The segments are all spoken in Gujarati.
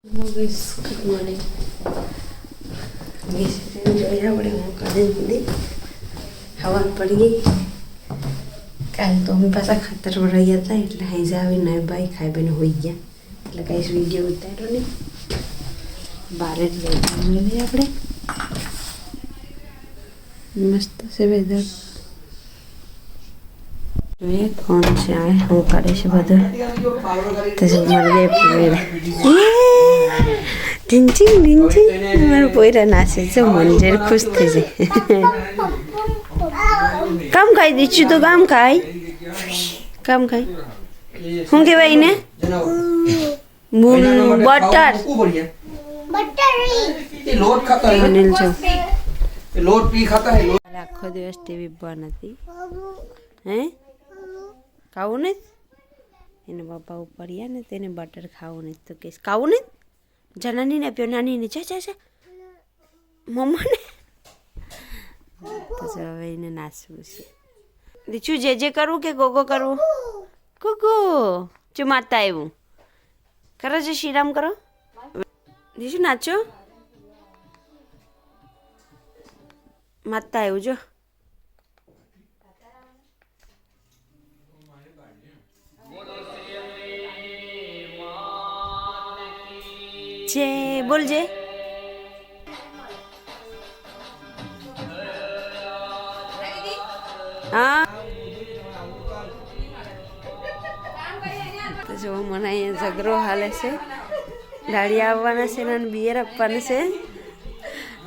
Hello guys, good morning. Guys, જોઈ આપણે હું કાઢી દીધી હવા પડી ગઈ. કાલ તો અમે પાછા ખાતર રહ્યા હતા એટલે અહીં આવીને ભાઈ ખાઈ બેને હોઈ ગયા એટલે કાંઈ વિડીયો ઉતાર્યો નહીં. બારે જ લઈ આપણે મસ્ત છે વેધર. જોઈએ કોણ છે આ હું કાઢે છે બધું તો મારે ઢીંચી મારું પોયરા નાશે જો મંજર ખુશ થઈ જાય. કામ ખાઈ દીધું તો કામ ખાઈ શું કહેવાય ને બટર આખો દિવસ ટીવી બંધ હતી. હે ખાવું નહીં એને પપ્પા ઉપર ગયા ને તેને બટર ખાવું નહીં તો કહીશ ખાવું નહીં જા નાનીને આપ્યો નાનીને જા મમ્માને પછી હવે એને નાચવું છે. દીચું જે કરવું કે ગોગો કરવું ગોગો જો માતા આવ્યું કરો જે શ્રીરામ કરો દીચું નાચો માતા આવ્યું જો જે બોલ જે હા તો જો મને અહીંયા ઝઘડો હાલે છે. દાડિયા આવવાના છે ને બિયર આપવાના છે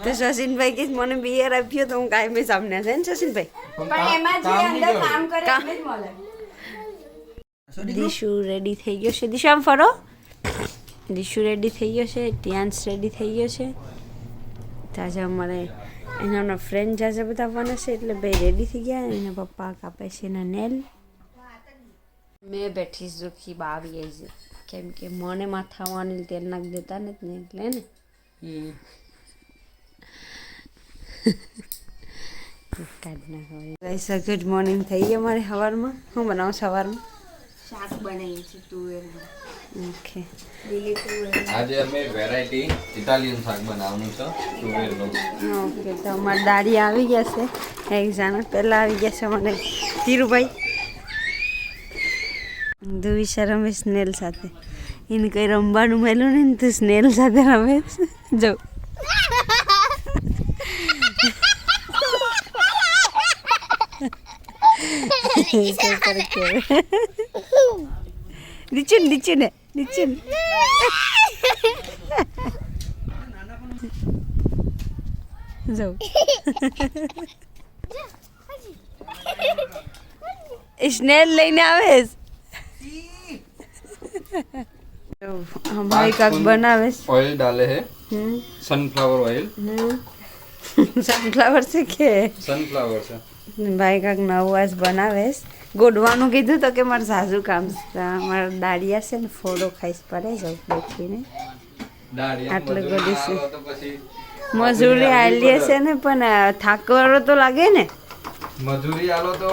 તો શશીનભાઈ કે મને બિયર આપ્યો તો હું કાંઈ સામને છે ને શશીનભાઈ. દીશુ રેડી થઈ ગયો છે. દીશુ આમ ફરો. દીશુ રેડી થઈ ગયો છે. ટિયાન્સ રેડી થઈ ગયો છે. તાજા અમારે એના ફ્રેન્ડ જાજા બધા આવવાના છે એટલે ભાઈ રેડી થઈ ગયા. એના પપ્પા કાપે છે એના નેલ. મેં બેઠીશ જોખી બાવી આવી છે કેમ કે મને માથામાં તેલ નાખી દેતા ને એટલે ને ગુડ મોર્નિંગ થઈ ગઈ અમારે સવારમાં. શું બનાવો સવારમાં? શાક બનાવીએ છીએ તુવેરનું. ઓકે આજે અમે વેરાયટી ઇટાલિયન શાક બનાવવાનું છે તુવેરનું. ઓકે તો અમારા દાદી આવી ગયા છે. એક જણા પહેલાં આવી ગયા છે મને ધીરુભાઈ. ધુવિશા રમે સ્નેલ સાથે. એને કંઈ રમવાનું મળ્યું નહીં ને તો સ્નેલ સાથે રમે જો નીચે ને જાઉં સ્નેલ લઈને આવે हमारे काक बनावे ऑयल डाले है सनफ्लावर ऑयल. सनफ्लावर से के सनफ्लावर से ભાઈ કાક નવાસ બનાવે. ગોડવાનું કીધું તો કે મારે સાસુ કામ મારા દાડિયા છે ને ફોડો ખાઈશ પડે જાઉં બેઠીને આટલું ગોડીશું. મજૂરી આલી છે ને પણ થાકવાળો તો લાગે ને. મજૂરી આલો તો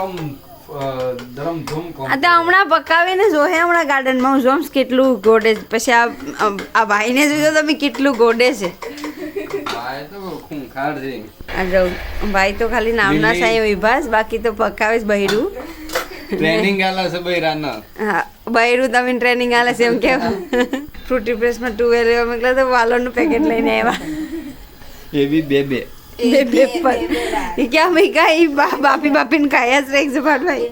ધરમ ધૂમ આ તો હમણાં પકાવીને જોહે હમણાં ગાર્ડનમાં હું જોમ્સ કેટલું ગોડે પછી આ ભાઈને જોયો તમે કેટલું ગોડે છે. ભાઈ તો ખાલી નામના સાંઈ વિભાસ બાકી તો પકાવે જ બૈરું ટ્રેનિંગ આલે છે બૈરાના. હા બૈરું તમે ટ્રેનિંગ આલે છે એમ કેવું. ફ્રૂટી પ્રેસમાં ટુવેલ એવા મોકલા તો વાલોનું પેકેટ લઈને આવ્યા એ બી બે क्या मैं कहीं बापी ने खाया एक जबान भाई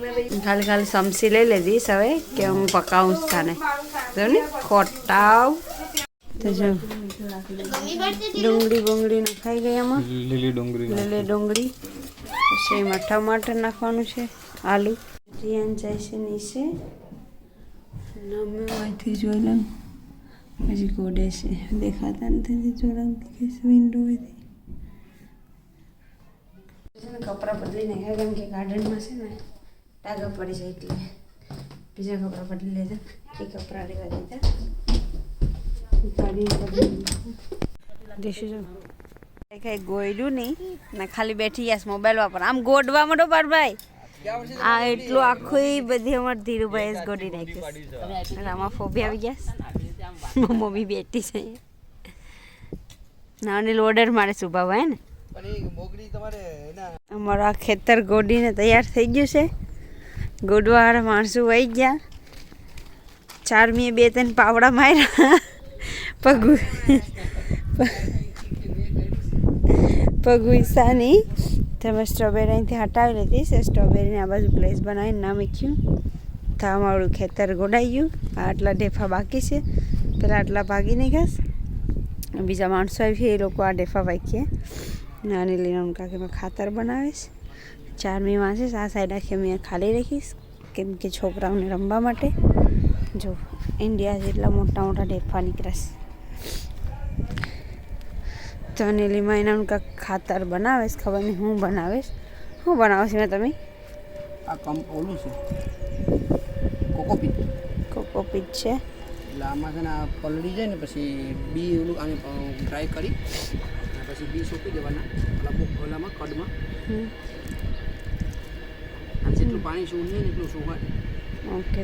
खाली समसी ले लेती सवे कि हम पकाऊं खाने तो नहीं खोटाव तो जो डोंगरी बोंगरी नखाई गई हम લીલી डोंगरी પછી એમાં ટમાટર નાખવાનું છે આલુ રિયાન જાય છે નીચે નમે વાયથી જોઈ લઉં પછી ગોડે છે દેખાતા નથી જોડંગ દેખે છે વિન્ડોથી. કપડાં બદલી નાખ્યા કેમ કે ગાર્ડનમાં છે ને ટાગા પડી જાય એટલે બીજા કપડાં બદલી લીધા. એ કપડાં લેવા દીધા દેશું જો કઈ ગોયડું નહીં ને ખાલી બેઠી ગયા મોબાઈલ વાપર આમ ગોડવા માંડો બાર ભાઈ. આ એટલું આખું બધી અમારે ધીરુભાઈ જ ગોડી નાખ્યું. આમાં ફોબી આવી ગયા મમ્મી બેઠી છે ના અનિલ ઓર્ડર મારે સુભા હોય ને અમારું આ ખેતર ગોડીને તૈયાર થઈ ગયું છે ગોડવાવાળા માણસો વહી ગયા 4 મીએ 2-3 પાવડા માર્યા પગુઈસાની તમે સ્ટ્રોબેરી અહીંથી હટાવી લીધી છે સ્ટ્રોબેરીને આ બાજુ પ્લેસ બનાવીને ના મૂક્યું તો અમારું ખેતર ગોડાઈ ગયું આટલા ઢેફા બાકી છે પેલા આટલા ભાગી નહીં ઘાસ બીજા માણસો આવી એ લોકો આ ઢેફા વાંકીએ અને લઈને કાકે મેં ખાતર બનાવીશ 4 મીમાં છે આ સાઈડ આખી મેં ખાલી રાખીશ કેમ કે છોકરાઓને રમવા માટે જો ઇન્ડિયા જેટલા મોટા મોટા ઢેફા નીકળશે તો અનિલીમાં એનાનું કાંક ખાતર બનાવીશ ખબર નહીં હું બનાવીશ મેં તમે આ ઓલું છે કોકોપીટ છે એટલે આમાં છે ને આ પલળી જાય ને પછી બી ઓલું આને ડ્રાય કરી પછી બી સોંપી દેવાના ઓલામાં કડમાં જેટલું પાણી સૂંઘે ને એટલું સૂંઘાય ઓકે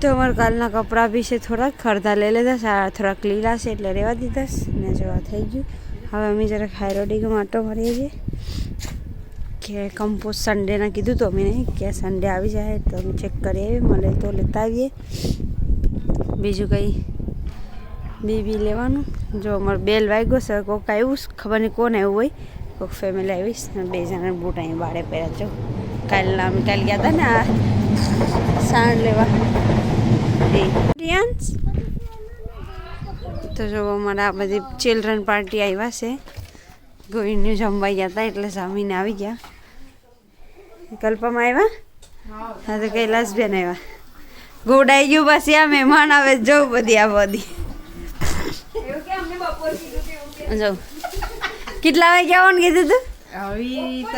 તો અમારા કાલના કપડાં બી છે થોડાક ખરધા લઈ લીધા સારા થોડાક લીલા છે એટલે રહેવા દીધા ને જેવા થઈ ગયું હવે અમે જરાક હાઈરોડિંગમાં આટો મારીએ છીએ કે કમ્પોઝ સન્ડેના કીધું તો અમે કે સન્ડે આવી જાય તો અમે ચેક કરી આવીએ મળે તો લેતા આવીએ બીજું કંઈ બી લેવાનું જો અમારે બેલ વાગ્યો છે કોઈક આવ્યું ખબર નહીં કોણ આવ્યું હોય કોઈક ફેમિલી આવીશ ને 2 જણા બૂટ અહીં બાળે પહેર્યા છો કાલ ગયા હતા ને આ સાણ લેવા તો જો અમારા આ બધી ચિલ્ડ્રન પાર્ટી આવ્યા છે ગોવિંદનું જમવા ગયા હતા એટલે સામીને આવી ગયા કલ્પમાં આવ્યા હા તો કૈલાસબેન આવ્યા ગોડાઈ ગયું પછી આ મહેમાન આવે જવું બધી આ બધી જો કેટલા વાગે આવવાનું કીધું તું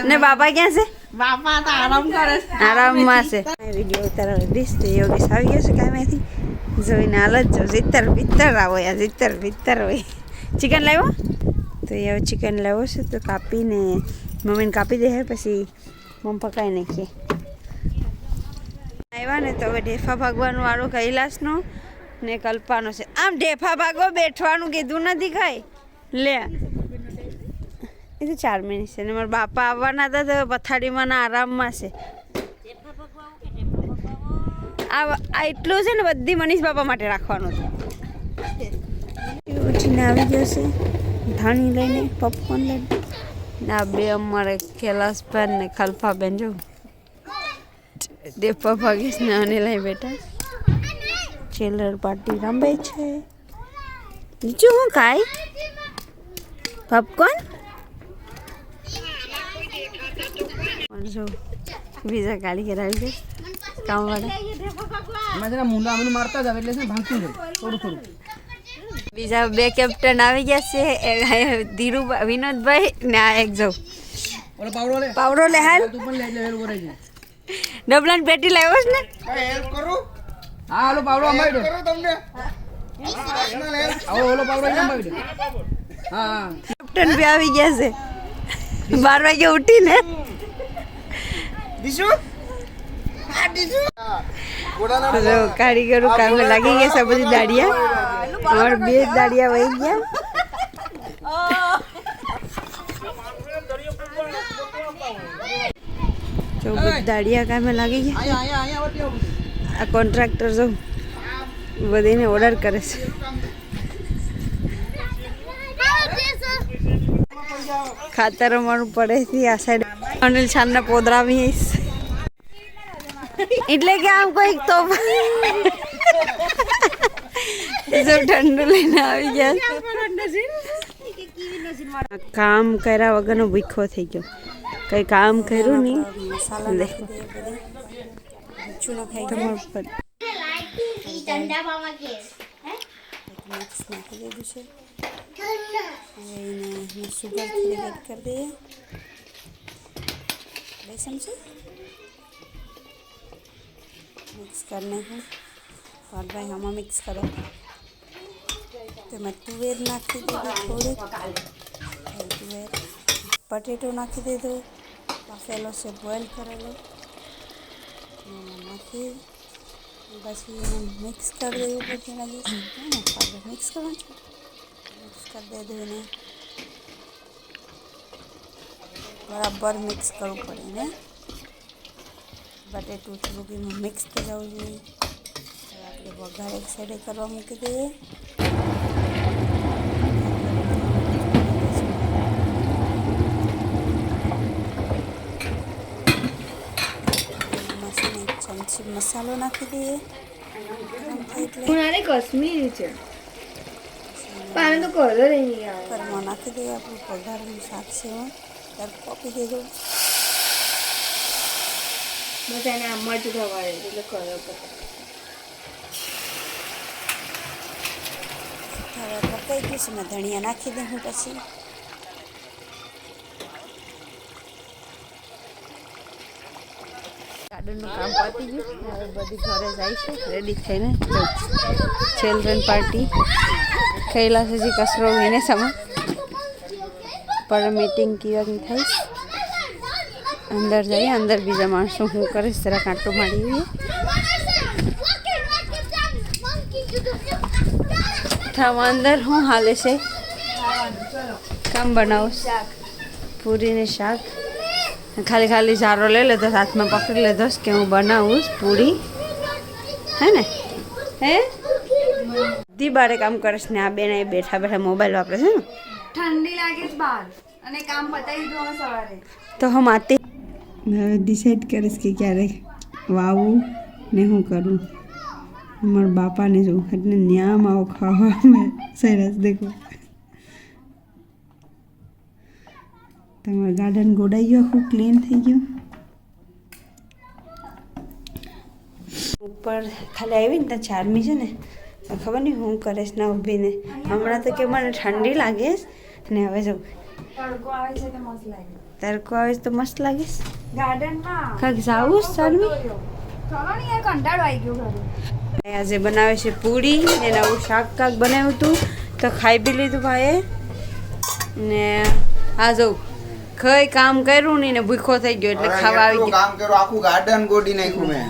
ને બાપા ક્યાં છે બાપા તો આરામ કરે છે આરામમાં છે વિડીયો ઉતારવા દીશ તો યોગેશ આવી ગયો છે કામેથી જોઈને હાલ જ જો સિત્તર હોય ચિકન લાવ્યો તો એ હવે ચિકન લાવ્યો છે તો કાપીને મમ્મીને કાપી દે પછી મમ્મી પકાવી નાખીએ આવ્યા ને તો હવે ઢેફા ભાગવાનું વાળું કૈલાસનો ને કલ્પાનો છે આમ ઢેફા ભાગો બેઠવાનું કીધું નથી કાંઈ લે એ તો 4 મિનિટ છે ને મારા બાપા આવવાના હતા તો પથારીમાં આરામમાં છે આ એટલું છે ને બધી મનીષ બાપા માટે રાખવાનું છે ઉઠીને આવી ગયો છે ધાણી લઈને પોપકોર્ન લઈને આ બે અમારે કૈલાસબેન ને ખલફાબેન જો દેપા ભાગીશ ને આને લઈ બેઠા ચિલ્ડ્રન પાર્ટી રમે છે બીજું હું કાંઈ પોપકોર્ન જો બીજા ગાડી કરાવી દે કામવાળા એમાં જરા મુંડા મને મારતા જાવ એટલે છે ને ભાગતું જાય થોડું બીજા 2 કેપ્ટન આવી ગયા છે ધીરુભાઈ વિનોદભાઈ ને આ એક જો ઓલો પાવડો લે હાલ તું પણ લઈ લે વેલ બોરાઈ જાય ડબલાન પેટી લાવ્યો છે ને હેલ્પ કરું હા ઓલો પાવડો અંબાઈ દે કરું તમને ઓલો પાવડો અંબાઈ દે હા કેપ્ટન બી આવી ગયા છે 12 વાગે ઉઠીને દીશુ જો કારીગરો કામે લાગી ગયા છે બધી દાડિયા और 2 દાડિયા વહી ગયા જો બધી દાડિયા કામે લાગી ગયા આ કોન્ટ્રાક્ટર જો બધીને ઓર્ડર કરે છે ખાતર અમારું પડે છે આ સાઈડ અનિલ છાનના પોદરા બી એટલે કે આમ કોઈક તો જો ઠંડુ લઈને આવી ગયા કામ કર્યા વગરનો ભૂખો થઈ ગયો કઈ કામ કર્યું નહીં દેખો નાખી દીધું છે शुगर थोड़ी ऐड कर दिए बेसन से मिक्स करने को और भाई हम मिक्स करो तो मैं तुवेर नाखी दे दो थोड़ी तुवेर पटेटो नाखी दे दो बाफेलो से बॉयल कर लो नाखी પછી મિક્સ કરી દેવું પડશે લાગે છે મિક્સ કરવાનું છે મિક્સ કરી દીધું એને બરાબર મિક્સ કરવું પડે ને બટેટું થોડુંક એમાં મિક્સ થઈ જવું જોઈએ આપણે વઘાર એક સાઈડે કરવા મૂકી દઈએ ચમચી મસાલો નાખી દઈએ ઉનાળે કાશ્મીરી છે પાણી તો કલર નહીં આવે ઘરમાં નાખી દઈએ આપણું વઘારેલું શાક છે એમાં ત્યારે કોપી દેજો બસ એને આમ જ રવાય એટલે કલર હવે પકાઈ ગયું છે મેં ધનિયા નાખી દઉં પછી ગાર્ડનનું કામ પતી ગયું હવે બધી ઘરે જાય છે રેડી થઈને ચિલ્ડ્રન પાર્ટી કૈલાસજી કચરો વિને સમા પર મીટિંગ કેવાની થઈ અંદર જઈએ અંદર બીજા માણસો હું કરીશ જરા કાંટો મારી થાવા અંદર હું હાલે છે કામ બનાવું પૂરી ને શાક ખાલી ખાલી ઝારો લઈ લીધો હાથમાં પકડી લીધો કે હું બનાવું પૂરી હે ને હે દી બારે કામ કરીશ ને આ બેન બેઠા બેઠા મોબાઈલ વાપરે છે ને ઠંડી લાગે છે બહાર અને કામ પતાવી દીધું સવારે તો હું આતે ડિસાઈડ કરીશ કે ક્યારે વાવું ને હું કરું મારા બાપાને જોઉં એટલે ન્યામ આવો ખાવા સરસ દેખો તમારું ગાર્ડન ગોડાઈ ગયું આખું ક્લીન થઈ ગયું ઉપર ખાલી આવી ને ત્યાં ચારમી છે ને ખબર નહીં હું કરીશ ના ઊભીને હમણાં તો કે મને ઠંડી લાગે ને હવે જો તડકો આવે છે તો મસ્ત લાગે તડકો આવે તો મસ્ત લાગે ગાર્ડનમાં કાંઈક જાવું ચારમી ચલો ને યાર કંટાળો આવી ગયો ઘરે આજે બનાવે છે પૂરી ને નવું શાક કાક બનાવ્યું હતું તો ખાઈ બી લીધું ભાઈએ ને આ જો કઈ કામ કર્યું નહીં ને ભૂખો થઈ ગયો એટલે ખાવા આવી ગયો કામ કરો આખું ગાર્ડન ગોડી નાખ્યું મેં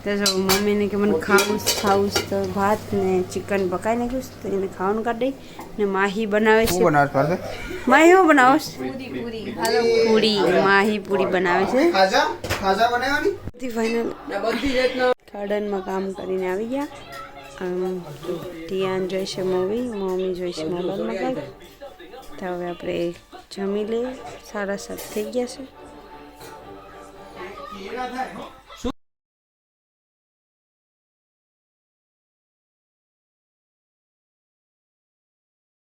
તો જો મમ્મીને કે મને ખાવું તો ભાત ને ચિકન પકાઈ નાખ્યું તો એને ખાવાનું કાઢી ને માહી બનાવે છે માહી શું બનાવો પૂરી માહી પૂરી બનાવે છે ખાજા બનાવવાની ફાઇનલ ગાર્ડનમાં કામ કરીને આવી ગયા ટિયાન જોઈશે મૂવી મમ્મી જોઈશે મોબાઈલમાં કંઈક તો હવે આપણે જમી લઈએ 7:30 થઈ ગયા છે